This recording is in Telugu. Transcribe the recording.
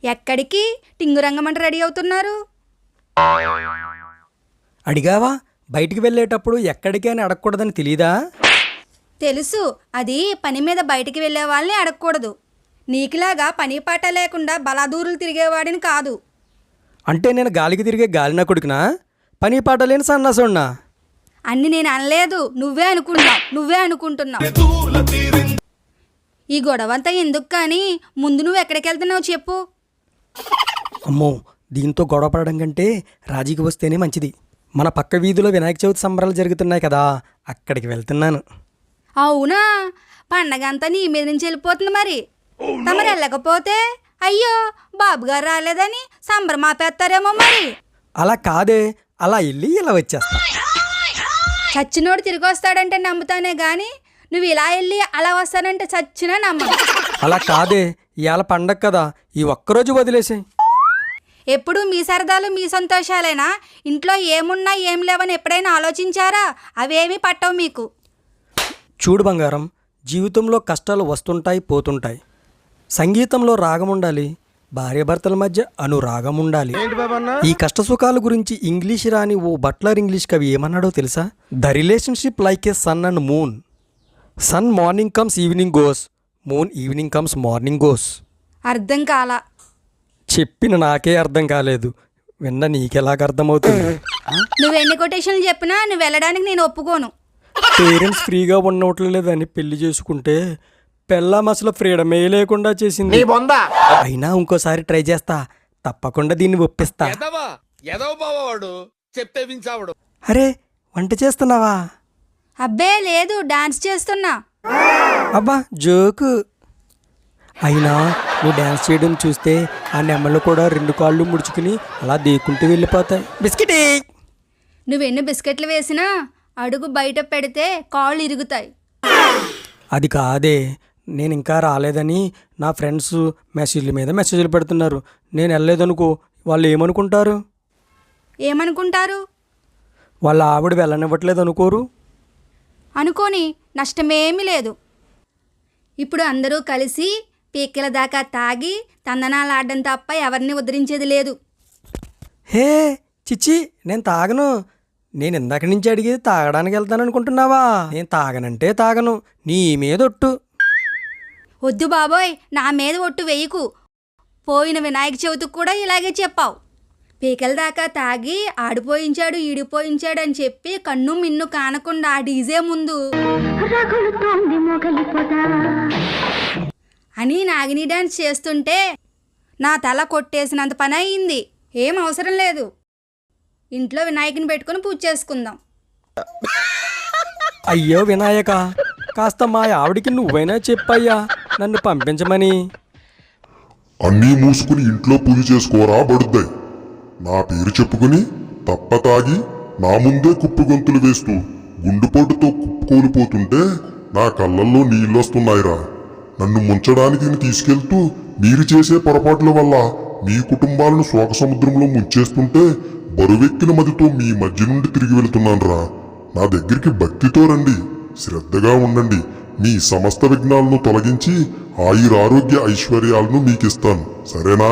ఎక్కడికి టింగురంగమంట రెడీ అవుతున్నారు? అడిగావా? బయటికి వెళ్ళేటప్పుడు ఎక్కడికి అని అడగకూడదని తెలీదా? తెలుసు, అది పని మీద బయటికి వెళ్ళే వాళ్ళని అడగకూడదు. నీకులాగా పని పాట లేకుండా బలాదూరులు తిరిగేవాడిని కాదు. అంటే నేను గాలికి తిరిగే గాలినా కొడుకునా? పని పాట లేని సన్నాసున్నా? అన్ని నేను అనలేదు, నువ్వే అనుకుంటున్నావు. ఈ గొడవంతా ఎందుకు కానీ ముందు నువ్వు ఎక్కడికి వెళ్తున్నావు చెప్పు. అమ్మో, దీంతో గొడవ పడడం కంటే రాజీకి వస్తేనే మంచిది. మన పక్క వీధిలో వినాయక చవితి సంబరాలు జరుగుతున్నాయి కదా, అక్కడికి వెళ్తున్నాను. అవునా? పండగ అంతా నీ మీద నుంచి వెళ్ళిపోతుంది. మరి తమరు వెళ్ళకపోతే అయ్యో బాబుగారు రాలేదని సంబరం ఆపేస్తారేమో. మరి అలా కాదే, అలా వెళ్ళి ఇలా వచ్చేస్తా. చచ్చినోడు తిరిగి వస్తాడంటే నమ్ముతానే గాని నువ్వు ఇలా వెళ్ళి అలా వస్తానంటే చచ్చినా నమ్మను. అలా కాదే, ఇవాళ పండగ కదా, ఈ ఒక్కరోజు వదిలేసాయి. ఎప్పుడు మీ సరదాలు మీ సంతోషాలేనా? ఇంట్లో ఏమున్నా ఏం లేవని ఎప్పుడైనా ఆలోచించారా? అవేమీ పట్టవు మీకు. చూడు బంగారం, జీవితంలో కష్టాలు వస్తుంటాయి పోతుంటాయి. సంగీతంలో రాగం ఉండాలి, భార్యాభర్తల మధ్య అనురాగం ఉండాలి. ఈ కష్ట సుఖాల గురించి ఇంగ్లీష్ రాని ఓ బట్లర్ ఇంగ్లీష్ కవి ఏమన్నాడో తెలుసా? The relationship like a sun and moon. Sun morning comes evening goes, moon evening comes morning goes. అర్థం కాలా? చెప్పిన నాకే అర్థం కాలేదు, విన్న నీకెలాగ అర్థమవుతుంది? నువ్వెన్ని కొటేషన్లు చెప్పినా నువ్వు వెళ్ళడానికి నేను ఒప్పుకోను. పేరెంట్స్ ఫ్రీగా ఉండవట్లేదని పెళ్లి చేసుకుంటే పెళ్ళాం అసలు ఫ్రీడమే లేకుండా చేసింది. అయినా ఇంకోసారి ట్రై చేస్తా, తప్పకుండా దీన్ని ఒప్పిస్తా. అరే, వంట చేస్తున్నావా? అబ్బే లేదు, డాన్స్ చేస్తున్నా. అబ్బా జోకు. అయినా నువ్వు డ్యాన్స్ చేయడం చూస్తే ఆ నెమ్మలు కూడా 2 కాళ్ళు ముడుచుకుని అలా దేకుంటూ వెళ్ళిపోతాయి. బిస్కెట్. నువ్వెన్ని బిస్కెట్లు వేసినా అడుగు బయట పెడితే కాళ్ళు ఇరుగుతాయి. అది కాదే, నేను ఇంకా రాలేదని నా ఫ్రెండ్స్ మెసేజ్ల మీద మెసేజ్లు పెడుతున్నారు. నేను వెళ్ళలేదనుకో, వాళ్ళు ఏమనుకుంటారు? వాళ్ళ ఆవిడ వెళ్ళనివ్వట్లేదు అనుకోరు? అనుకోని నష్టమేమీ లేదు. ఇప్పుడు అందరూ కలిసి పీకెల దాకా తాగి తందనాలు ఆడడం తప్ప ఎవరిని ఉద్ధరించేది లేదు. హే చిచ్చి, నేను తాగను. నేను ఇందాక నుంచి అడిగేది తాగడానికి వెళ్తాను అనుకుంటున్నావా? నేను తాగనంటే తాగను, నీ మీదొట్టు. వద్దు బాబోయ్, నా మీద ఒట్టు వేయకు. పోయిన వినాయక చవితికి కూడా ఇలాగే చెప్పావు. పీకల దాకా తాగి ఆడిపోయించాడు ఈడిపోయించాడు అని చెప్పి కన్ను మిన్ను కానకుండా ఆ డీజే ముందు అని నాగిని డాన్స్ చేస్తుంటే నా తల కొట్టేసినంత పని అయింది. ఏం అవసరం లేదు, ఇంట్లో వినాయకుని పెట్టుకుని పూజ చేసుకుందాం. అయ్యో వినాయక, కాస్త మా ఆవిడికి నువ్వైనా చెప్పయ్యా నన్ను పంపించమని. అన్నీ మూసుకుని ఇంట్లో పూజ చేసుకోరా బడుద్దాయి. నా పేరు చెప్పుకుని తప్ప తాగి నా ముందే కుప్పిగొంతులు వేస్తూ గుండుపోటుతో కుప్పుకోలిపోతుంటే నా కళ్ళల్లో నీళ్ళొస్తున్నాయిరా. నన్ను ముంచడానికి తీసుకెళ్తూ మీరు చేసే పొరపాట్ల వల్ల మీ కుటుంబాలను శోక సముద్రంలో ముంచేస్తుంటే బరువెక్కిన మదితో మీ మధ్య నుండి తిరిగి వెళుతున్నానురా. నా దగ్గరికి భక్తితో రండి, శ్రద్ధగా ఉండండి. మీ సమస్త విఘ్నాలను తొలగించి ఆయురారోగ్య ఐశ్వర్యాలను మీకిస్తాను, సరేనా?